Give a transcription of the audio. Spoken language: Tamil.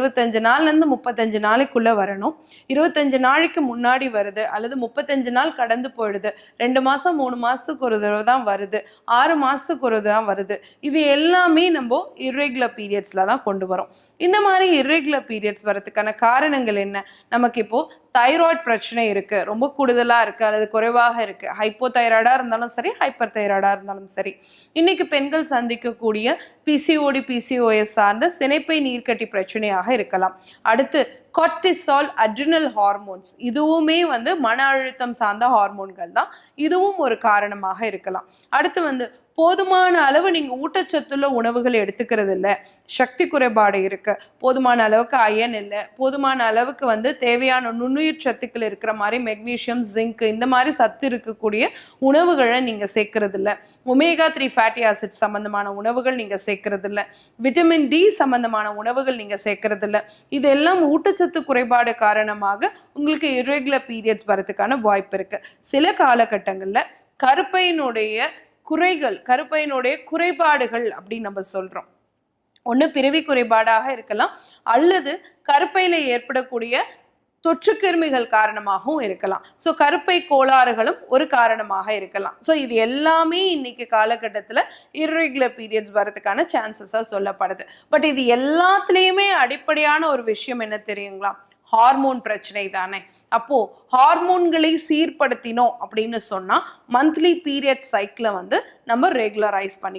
25 நாள்லேருந்து 35 நாளைக்குள்ள வரணும். 25 நாளைக்கு முன்னாடி வருது அல்லது 35 நாள் கடந்து போயிடுது, 2 மாசம் 3 மாசத்துக்கு ஒரு தடவை தான் வருது, 6 மாசத்துக்கு ஒரு தான் வருது, இது எல்லாமே நம்ம இர்ரெகுலர் பீரியட்ஸ்ல தான் கொண்டு வரோம். இந்த மாதிரி இர்ரெகுலர் பீரியட்ஸ் வரதுக்கான காரணங்கள் என்ன? நமக்கு இப்போ தைராய்டு பிரச்சனை இருக்கு, ரொம்ப கூடுதலா இருக்கு அல்லது குறைவாக இருக்கு, ஹைப்போதைராய்டா இருந்தாலும் சரி, ஹைப்பர் தைராய்டா இருந்தாலும் சரி. இன்னைக்கு பெண்கள் சந்திக்கக்கூடிய பிசிஓடி பிசிஓஎஸ் சார்ந்த சினைப்பை நீர்க்கட்டி பிரச்சனையாக இருக்கலாம். அடுத்து கார்டிசால், அட்ரினல் ஹார்மோன்ஸ், இதுவுமே மன அழுத்தம் சார்ந்த ஹார்மோன்கள் தான், இதுவும் ஒரு காரணமாக இருக்கலாம். அடுத்து போதுமான அளவு நீங்க ஊட்டச்சத்துள்ள உணவுகள் எடுத்துக்கிறது இல்லை, சக்தி குறைபாடு இருக்கு, போதுமான அளவுக்கு அயன் இல்லை, போதுமான அளவுக்கு தேவையான நுண்ணுயிர் சத்துக்கள் இருக்கிற மாதிரி மெக்னீசியம், ஜிங்க், இந்த மாதிரி சத்து இருக்கக்கூடிய உணவுகளை நீங்க சேர்க்கறது இல்லை, ஒமேகா 3 ஃபேட்டி ஆசிட் சம்பந்தமான உணவுகள் நீங்க சேர்க்கறது இல்லை, விட்டமின் டி சம்பந்தமான உணவுகள் நீங்க சேர்க்கறது இல்லை. இதெல்லாம் ஊட்டச்சத்து குறைபாடு காரணமாக உங்களுக்கு இர்ரெகுலர் பீரியட்ஸ் வரதுக்கான வாய்ப்பு இருக்கு. சில காலகட்டங்கள்ல கருப்பையினுடைய குறைபாடுகள் அப்படின்னு நம்ம சொல்றோம். ஒன்று பிறவி குறைபாடாக இருக்கலாம், அல்லது கருப்பையில ஏற்படக்கூடிய தொற்று கிருமிகள் காரணமாகவும் இருக்கலாம். ஸோ கருப்பை கோளாறுகளும் ஒரு காரணமாக இருக்கலாம். ஸோ இது எல்லாமே இன்னைக்கு காலகட்டத்தில் இர்ரெகுலர் பீரியட்ஸ் வரதுக்கான சான்சஸாக சொல்லப்படுது. பட் இது எல்லாத்துலேயுமே அடிப்படையான ஒரு விஷயம் என்ன தெரியுங்களா? ஹார்மோன் பிரச்சனை தானே. அப்போ ஹார்மோன்களை சீர்படுத்தினோம் அப்படின்னு சொன்னா மந்த்லி பீரியட் சைக்கிளை நம்ம ரெகுலரைஸ் பண்ணி